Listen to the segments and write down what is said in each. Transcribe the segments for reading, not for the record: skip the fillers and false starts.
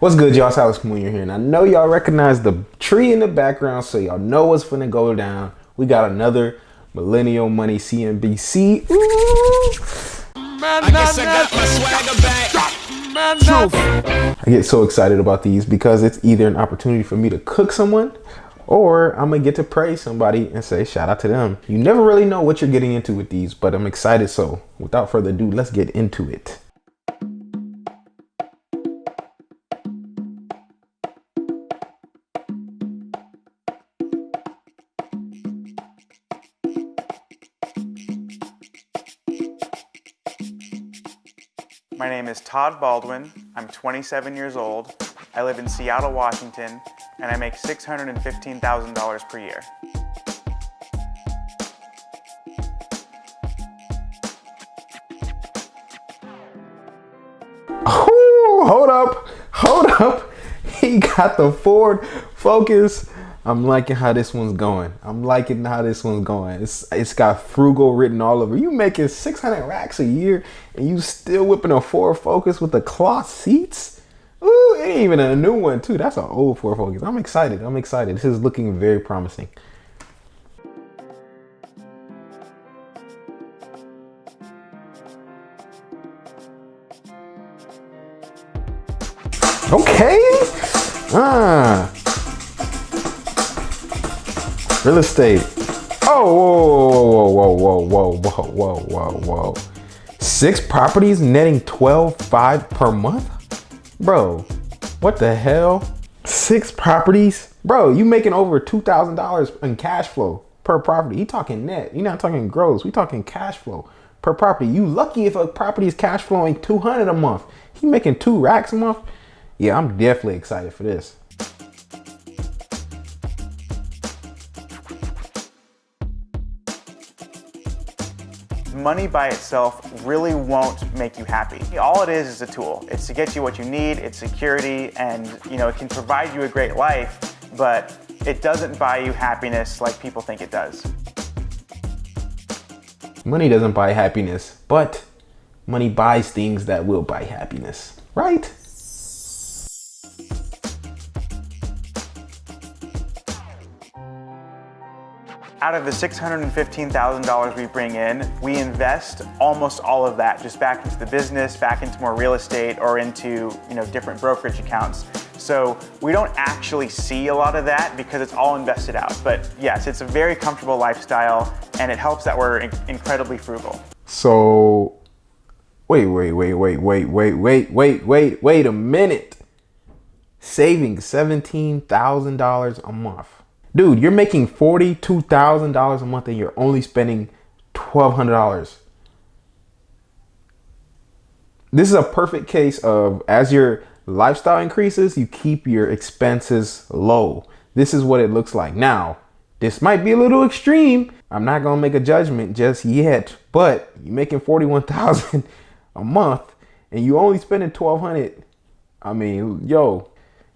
What's good, y'all? It's Alex Communion here, and I know y'all recognize the tree in the background, so y'all know what's finna go down. We got another Millennial Money CNBC. I guess I got my swagger back. I get so excited about these because it's either an opportunity for me to cook someone, or I'm gonna get to praise somebody and say shout out to them. You never really know what you're getting into with these, but I'm excited. So without further ado, let's get into it. My name is Todd Baldwin. I'm 27 years old. I live in Seattle, Washington, and I make $615,000 per year. Ooh, hold up. He got the Ford Focus. I'm liking how this one's going. It's got frugal written all over. You making 600 racks a year and you still whipping a Ford Focus with the cloth seats? Ooh, it ain't even a new one too. That's an old Ford Focus. I'm excited. This is looking very promising. Okay. Real estate. Oh, whoa. 6 properties netting $12,500 per month? Bro, what the hell? 6 properties? Bro, you making over $2,000 in cash flow per property. He talking net. You're not talking gross. We talking cash flow per property. You lucky if a property is cash flowing $200 a month. He making 2 racks a month? Yeah, I'm definitely excited for this. Money by itself really won't make you happy. All it is a tool. It's to get you what you need, it's security, and it can provide you a great life, but it doesn't buy you happiness like people think it does. Money doesn't buy happiness, but money buys things that will buy happiness, right? Out of the $615,000 we bring in, we invest almost all of that just back into the business, back into more real estate, or into different brokerage accounts. So we don't actually see a lot of that because it's all invested out. But yes, it's a very comfortable lifestyle, and it helps that we're incredibly frugal. So wait a minute. Saving $17,000 a month. Dude, you're making $42,000 a month and you're only spending $1,200. This is a perfect case of, as your lifestyle increases, you keep your expenses low. This is what it looks like. Now, this might be a little extreme. I'm not going to make a judgment just yet, but you're making $41,000 a month and you only spending $1,200. I mean, yo,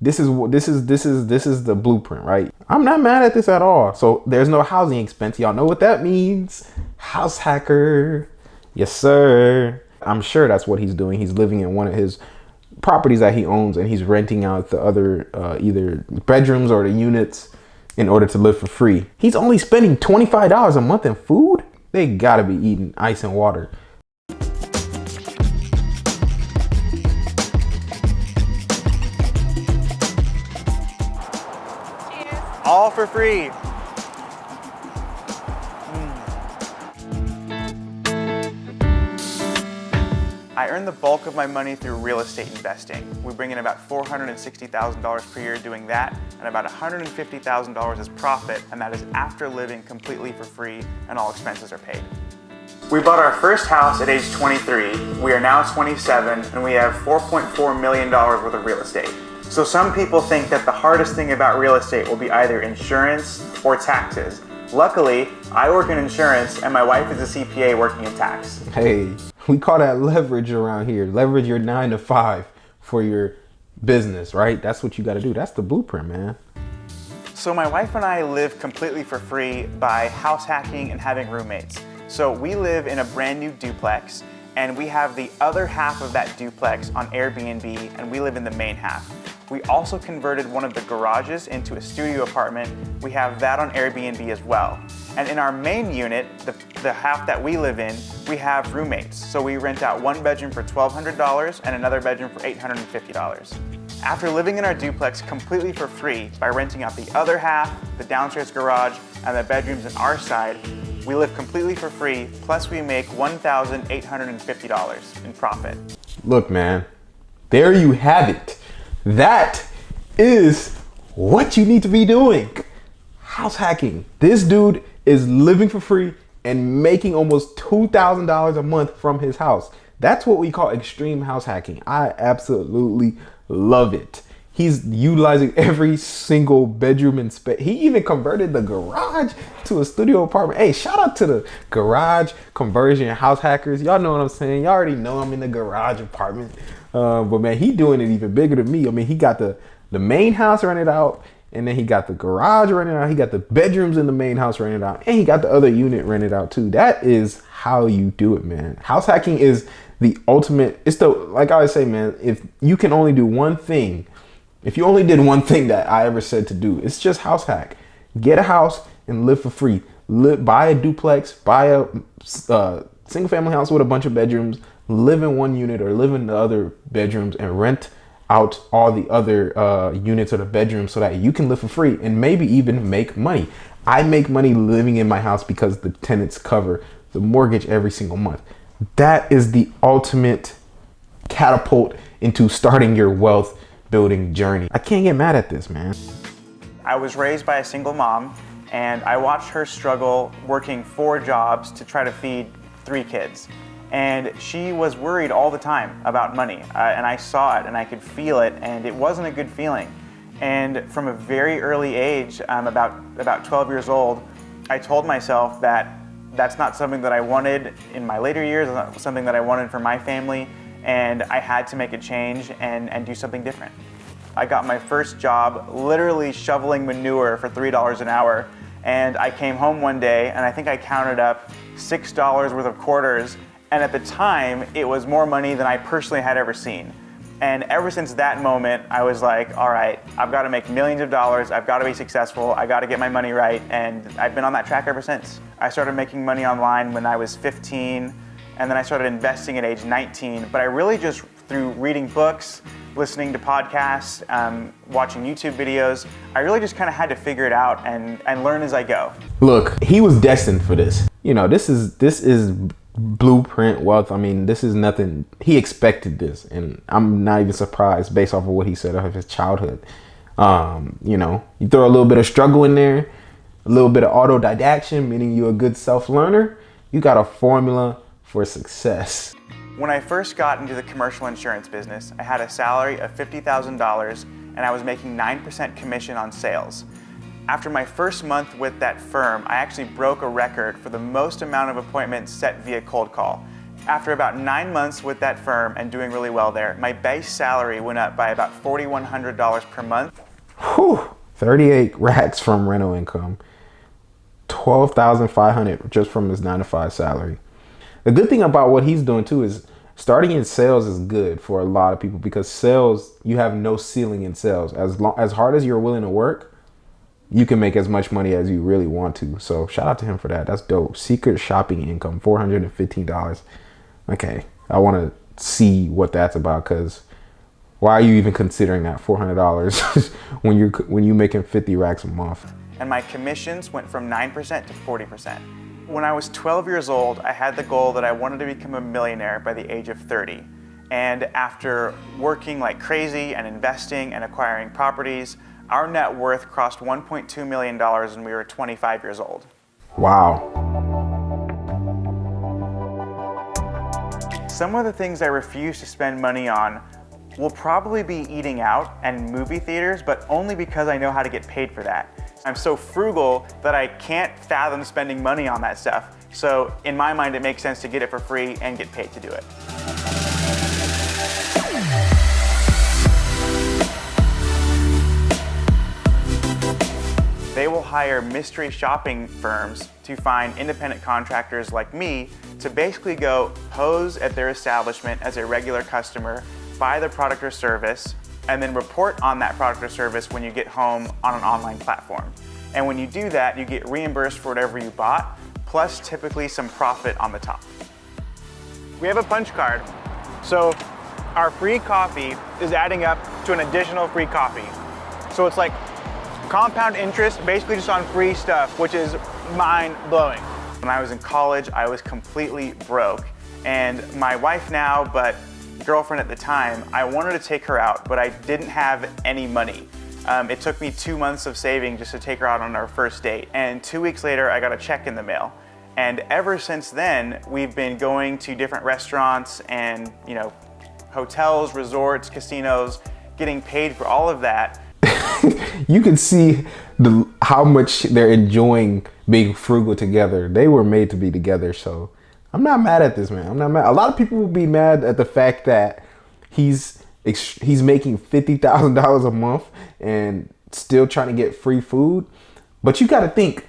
this is the blueprint, right? I'm not mad at this at all. So there's no housing expense. Y'all know what that means. House hacker. Yes, sir. I'm sure that's what he's doing. He's living in one of his properties that he owns and he's renting out the other either bedrooms or the units in order to live for free. He's only spending $25 a month in food. They gotta be eating ice and water. All for free. I earn the bulk of my money through real estate investing. We bring in about $460,000 per year doing that, and about $150,000 as profit, and that is after living completely for free and all expenses are paid. We bought our first house at age 23. We are now 27, and we have $4.4 million worth of real estate. So some people think that the hardest thing about real estate will be either insurance or taxes. Luckily, I work in insurance and my wife is a CPA working in tax. Hey, we call that leverage around here. Leverage your 9 to 5 for your business, right? That's what you got to do. That's the blueprint, man. So my wife and I live completely for free by house hacking and having roommates. So we live in a brand new duplex, and we have the other half of that duplex on Airbnb, and we live in the main half. We also converted one of the garages into a studio apartment. We have that on Airbnb as well. And in our main unit, the half that we live in, we have roommates. So we rent out one bedroom for $1,200 and another bedroom for $850. After living in our duplex completely for free by renting out the other half, the downstairs garage, and the bedrooms on our side, we live completely for free, plus we make $1,850 in profit. Look, man, there you have it. That is what you need to be doing. House hacking. This dude is living for free and making almost $2,000 a month from his house. That's what we call extreme house hacking. I absolutely love it. He's utilizing every single bedroom and space. He even converted the garage to a studio apartment. Hey, shout out to the garage conversion house hackers. Y'all know what I'm saying. Y'all already know I'm in the garage apartment. But man, he doing it even bigger than me. I mean, he got the main house rented out, and then he got the garage rented out. He got the bedrooms in the main house rented out, and he got the other unit rented out too. That is how you do it, man. House hacking is the ultimate. It's like I always say, man, if you can only do one thing, if you only did one thing that I ever said to do, it's just house hack. Get a house and live for free. Buy a duplex, buy a single family house with a bunch of bedrooms, live in one unit or live in the other bedrooms, and rent out all the other units of the bedrooms so that you can live for free and maybe even make money. I make money living in my house because the tenants cover the mortgage every single month. That is the ultimate catapult into starting your wealth building journey. I can't get mad at this, man. I was raised by a single mom, and I watched her struggle working 4 jobs to try to feed 3 kids. And she was worried all the time about money, and I saw it and I could feel it, and it wasn't a good feeling. And from a very early age, about 12 years old, I told myself that that's not something that I wanted in my later years, it's not something that I wanted for my family, and I had to make a change and do something different. I got my first job literally shoveling manure for $3 an hour, and I came home one day and I think I counted up $6 worth of quarters, and at the time it was more money than I personally had ever seen. And ever since that moment, I was like, all right, I've got to make millions of dollars, I've got to be successful, I got to get my money right, and I've been on that track ever since. I started making money online when I was 15, and then I started investing at age 19, but I really just, through reading books, listening to podcasts, watching YouTube videos, I really just kind of had to figure it out and learn as I go. Look, he was destined for this. You know, this is blueprint wealth. I mean, this is nothing. He expected this, and I'm not even surprised based off of what he said of his childhood. You know, you throw a little bit of struggle in there, a little bit of autodidaction, meaning you're a good self-learner, you got a formula for success. When I first got into the commercial insurance business, I had a salary of $50,000 and I was making 9% commission on sales. After my first month with that firm, I actually broke a record for the most amount of appointments set via cold call. After about 9 months with that firm and doing really well there, my base salary went up by about $4,100 per month. Whew, 38 racks from rental income, 12,500 just from his 9-to-5 salary. The good thing about what he's doing too is starting in sales is good for a lot of people, because sales, you have no ceiling in sales. As hard as you're willing to work, you can make as much money as you really want to. So shout out to him for that. That's dope. Secret shopping income, $415. Okay, I want to see what that's about, because why are you even considering that $400 when you're making 50 racks a month? And my commissions went from 9% to 40%. When I was 12 years old, I had the goal that I wanted to become a millionaire by the age of 30. And after working like crazy and investing and acquiring properties, our net worth crossed $1.2 million when we were 25 years old. Wow. Some of the things I refuse to spend money on will probably be eating out and movie theaters, but only because I know how to get paid for that. I'm so frugal that I can't fathom spending money on that stuff. So in my mind, it makes sense to get it for free and get paid to do it. they will hire mystery shopping firms to find independent contractors like me to basically go pose at their establishment as a regular customer, buy the product or service, and then report on that product or service when you get home on an online platform. And when you do that, you get reimbursed for whatever you bought, plus typically some profit on the top. We have a punch card. So our free coffee is adding up to an additional free coffee. So it's like compound interest basically just on free stuff, which is mind-blowing. When I was in college, I was completely broke. And my wife now, but girlfriend at the time, I wanted to take her out, but I didn't have any money. It took me 2 months of saving just to take her out on our first date. And 2 weeks later, I got a check in the mail. And ever since then, we've been going to different restaurants and, hotels, resorts, casinos, getting paid for all of that. You can see how much they're enjoying being frugal together. They were made to be together, so I'm not mad at this, man. I'm not mad. A lot of people will be mad at the fact that he's making $50,000 a month and still trying to get free food. But you got to think.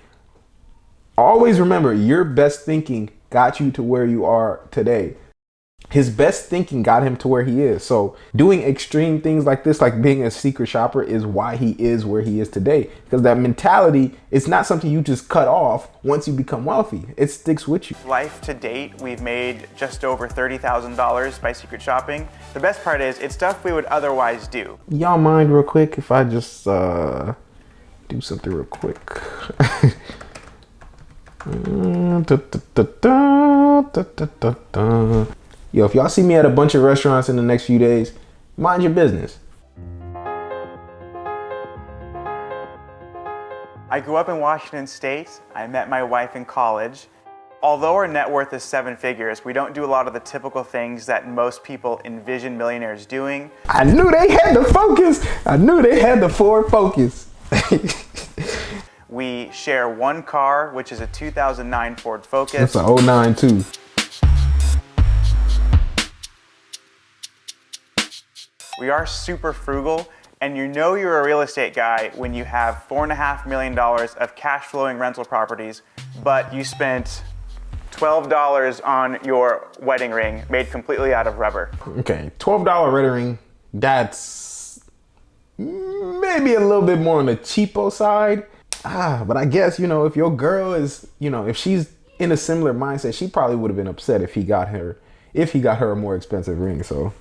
Always remember, your best thinking got you to where you are today. His best thinking got him to where he is. So doing extreme things like this, like being a secret shopper, is why he is where he is today. Because that mentality is not something you just cut off once you become wealthy. It sticks with you. Life to date, we've made just over $30,000 by secret shopping. The best part is, it's stuff we would otherwise do. Y'all mind real quick if I just do something real quick? Yo, if y'all see me at a bunch of restaurants in the next few days, mind your business. I grew up in Washington State. I met my wife in college. Although our net worth is 7 figures, we don't do a lot of the typical things that most people envision millionaires doing. I knew they had the focus. I knew they had the Ford Focus. We share one car, which is a 2009 Ford Focus. It's an 09 too. We are super frugal, and you're a real estate guy when you have $4.5 million of cash flowing rental properties, but you spent $12 on your wedding ring made completely out of rubber. Okay, $12 wedding ring, that's maybe a little bit more on the cheapo side. But I guess, if your girl is, if she's in a similar mindset, she probably would have been upset if he got her a more expensive ring, so.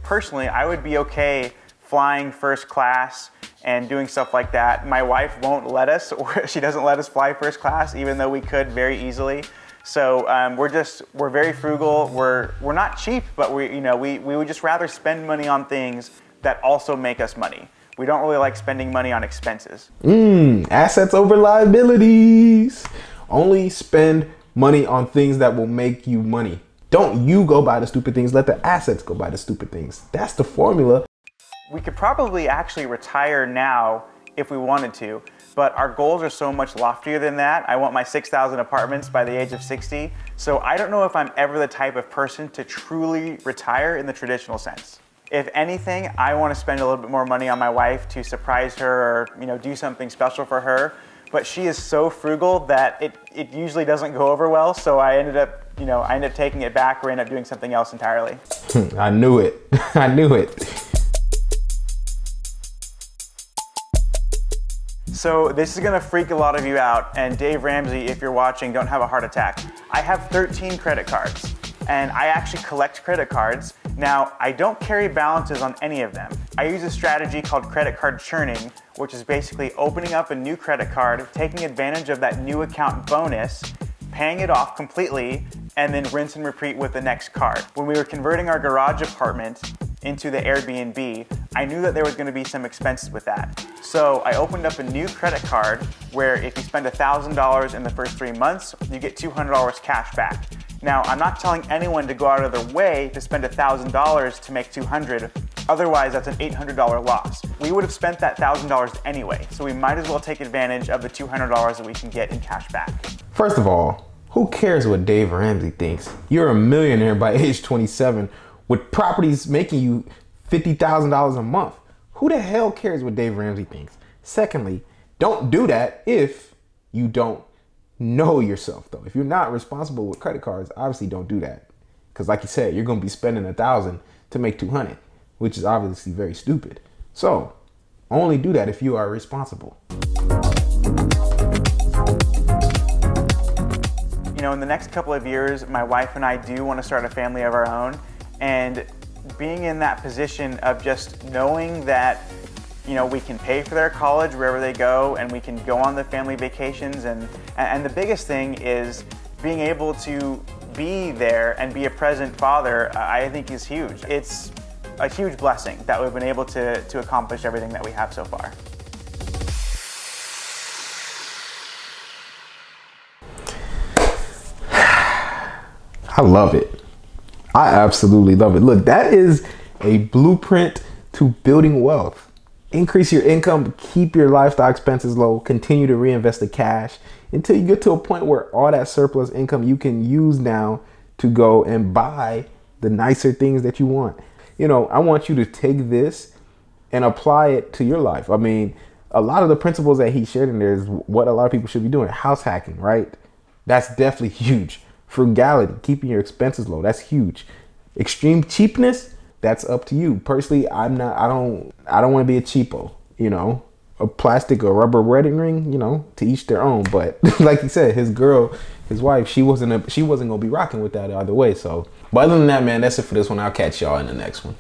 Personally, I would be okay flying first class and doing stuff like that. My wife won't let us, or she doesn't let us fly first class, even though we could very easily. So we're very frugal. We're not cheap, but we would just rather spend money on things that also make us money. We don't really like spending money on expenses. Assets over liabilities. Only spend money on things that will make you money. Don't you go buy the stupid things, let the assets go buy the stupid things. That's the formula. We could probably actually retire now if we wanted to, but our goals are so much loftier than that. I want my 6,000 apartments by the age of 60. So I don't know if I'm ever the type of person to truly retire in the traditional sense. If anything, I want to spend a little bit more money on my wife to surprise her or do something special for her. But she is so frugal that it usually doesn't go over well. So I ended up taking it back or end up doing something else entirely. I knew it. I knew it. So this is gonna freak a lot of you out, and Dave Ramsey, if you're watching, don't have a heart attack. I have 13 credit cards, and I actually collect credit cards. Now, I don't carry balances on any of them. I use a strategy called credit card churning, which is basically opening up a new credit card, taking advantage of that new account bonus, paying it off completely, and then rinse and repeat with the next card. When we were converting our garage apartment into the Airbnb, I knew that there was gonna be some expenses with that. So I opened up a new credit card where if you spend $1,000 in the first 3 months, you get $200 cash back. Now, I'm not telling anyone to go out of their way to spend $1,000 to make $200, otherwise that's an $800 loss. We would have spent that $1,000 anyway, so we might as well take advantage of the $200 that we can get in cash back. First of all, who cares what Dave Ramsey thinks? You're a millionaire by age 27 with properties making you $50,000 a month. Who the hell cares what Dave Ramsey thinks? Secondly, Don't do that if you don't know yourself, though. If you're not responsible with credit cards, obviously don't do that. Because like you said, you're going to be spending $1,000 to make $200, which is obviously very stupid. So only do that if you are responsible. You know, in the next couple of years, my wife and I do want to start a family of our own. And being in that position of just knowing that, you know, we can pay for their college wherever they go, and we can go on the family vacations. And the biggest thing is being able to be there and be a present father, I think is huge. It's a huge blessing that we've been able to accomplish everything that we have so far. I love it. I absolutely love it. Look, that is a blueprint to building wealth. Increase your income, keep your lifestyle expenses low, continue to reinvest the cash until you get to a point where all that surplus income you can use now to go and buy the nicer things that you want. You know, I want you to take this and apply it to your life. I mean, a lot of the principles that he shared in there is what a lot of people should be doing. House hacking, right? That's definitely huge. Frugality, keeping your expenses low, that's huge. Extreme cheapness, that's up to you. Personally, I don't want to be a cheapo, you know. A plastic or rubber wedding ring, you know, to each their own. But like he said, his wife, she wasn't gonna be rocking with that either way. So, but other than that, man, that's it for this one. I'll catch y'all in the next one.